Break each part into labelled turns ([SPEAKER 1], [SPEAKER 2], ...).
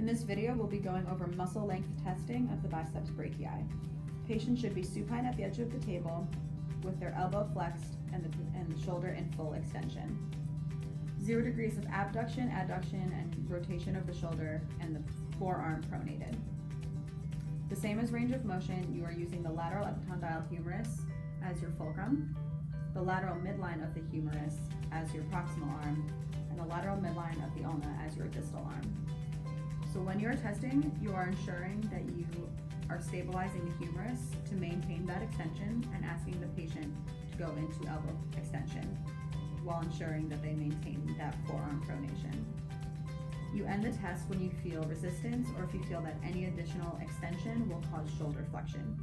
[SPEAKER 1] this video, we'll be going over muscle length testing of the biceps brachii. Patients should be supine at the edge of the table with their elbow flexed and the shoulder in full extension. 0 degrees of abduction, adduction, and rotation of the shoulder, and the forearm pronated. The same as range of motion, you are using the lateral epicondyle humerus as your fulcrum, the lateral midline of the humerus as your proximal arm, and the lateral midline of the ulna as your distal arm. So when you're testing, you are ensuring that you are stabilizing the humerus to maintain that extension and asking the patient to go into elbow extension while ensuring that they maintain that forearm pronation. You end the test when you feel resistance or if you feel that any additional extension will cause shoulder flexion.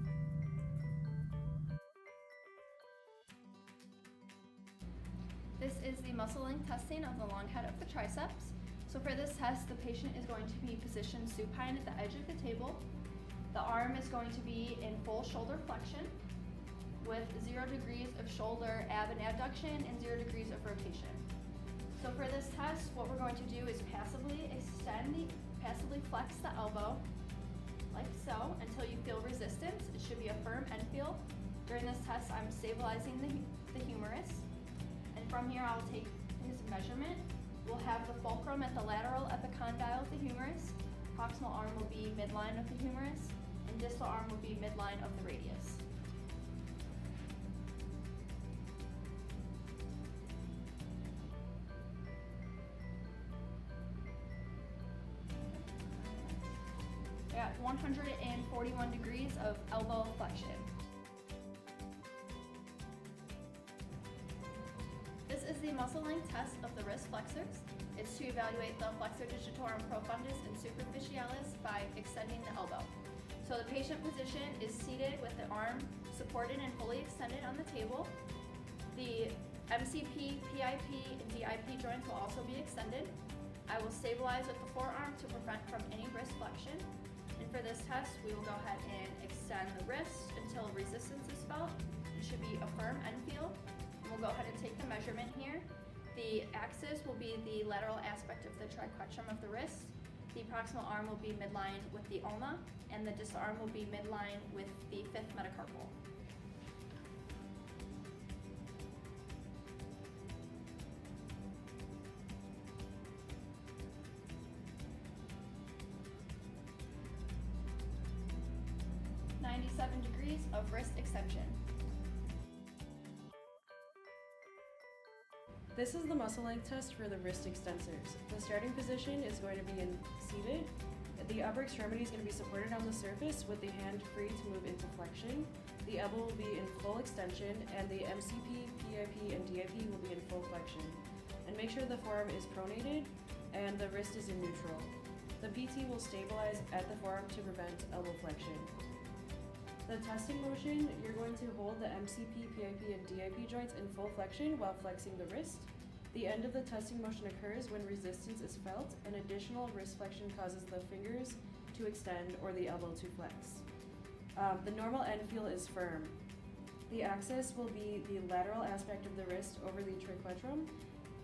[SPEAKER 2] This is the muscle length testing of the long head of the triceps. So for this test, the patient is going to be positioned supine at the edge of the table. The arm is going to be in full shoulder flexion with 0 degrees of shoulder ab and abduction and 0 degrees of rotation. So for this test, what we're going to do is passively flex the elbow like so until you feel resistance. It should be a firm end feel. During this test, I'm stabilizing the humerus. And from here, I'll take his measurement. We'll have the fulcrum at the lateral epicondyle of the humerus. Proximal arm will be midline of the humerus, and distal arm will be midline of the radius. We're at 141 degrees of elbow flexion. This is the muscle length test of the wrist flexors. It's to evaluate the flexor digitorum profundus and superficialis by extending the elbow. So the patient position is seated with the arm supported and fully extended on the table. The MCP, PIP, and DIP joints will also be extended. I will stabilize with the forearm to prevent from any wrist flexion. And for this test, we will go ahead and extend the wrist until resistance is felt. It should be a firm end feel. We'll go ahead and take the measurement here. The axis will be the lateral aspect of the triquetrum of the wrist. The proximal arm will be midline with the ulna, and the distal arm will be midline with the 5th metacarpal. .97 degrees of wrist extension.
[SPEAKER 3] This is the muscle length test for the wrist extensors. The starting position is going to be seated. The upper extremity is going to be supported on the surface with the hand free to move into flexion. The elbow will be in full extension, and the MCP, PIP, and DIP will be in full flexion. And make sure the forearm is pronated and the wrist is in neutral. The PT will stabilize at the forearm to prevent elbow flexion. The testing motion, you're going to hold the MCP, PIP, and DIP joints in full flexion while flexing the wrist. The end of the testing motion occurs when resistance is felt and additional wrist flexion causes the fingers to extend or the elbow to flex. The normal end feel is firm. The axis will be the lateral aspect of the wrist over the triquetrum.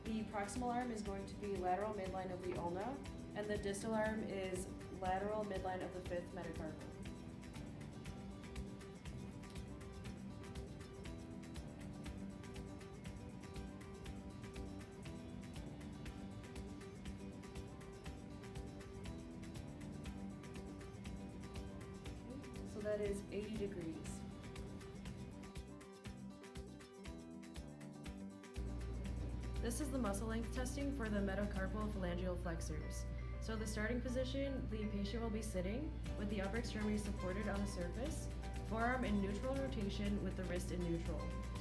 [SPEAKER 3] The proximal arm is going to be lateral midline of the ulna, and the distal arm is lateral midline of the 5th metacarpal. So that is 80 degrees. This is the muscle length testing for the metacarpal phalangeal flexors. So the starting position, the patient will be sitting with the upper extremity supported on the surface, forearm in neutral rotation with the wrist in neutral.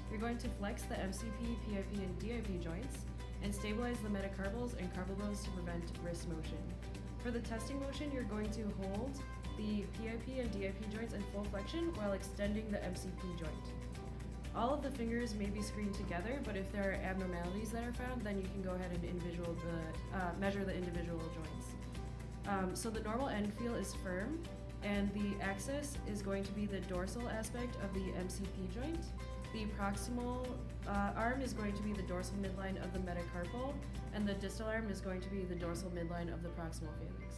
[SPEAKER 3] You're going to flex the MCP, PIP, and DIP joints and stabilize the metacarpals and carpal bones to prevent wrist motion. For the testing motion, you're going to hold the PIP and DIP joints in full flexion while extending the MCP joint. All of the fingers may be screened together, but if there are abnormalities that are found, then you can go ahead and measure the individual joints. So the normal end feel is firm, and the axis is going to be the dorsal aspect of the MCP joint. The proximal arm is going to be the dorsal midline of the metacarpal, and the distal arm is going to be the dorsal midline of the proximal phalanx.